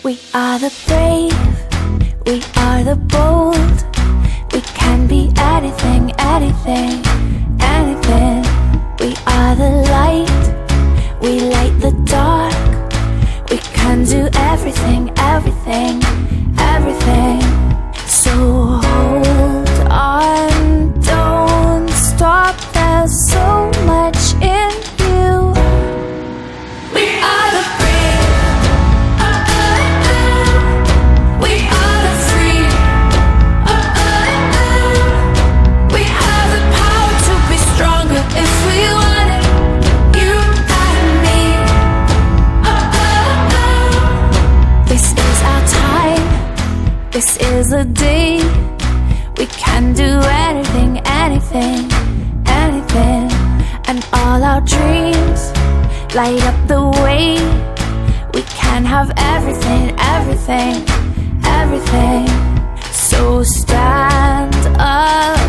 We are the brave, we are the bold. We can be anything, anything, anything. We are the light, we light the dark. We can do everything, everything, everything. So hold on, don't stop, there's so much in you. We are the brave, we are the free, we have the power to be stronger if we want it, you and me. This is our time, this is the day. We can do anything, anything, anything. And all our dreams light up the way. We can have everything, everything, everything. So stand up.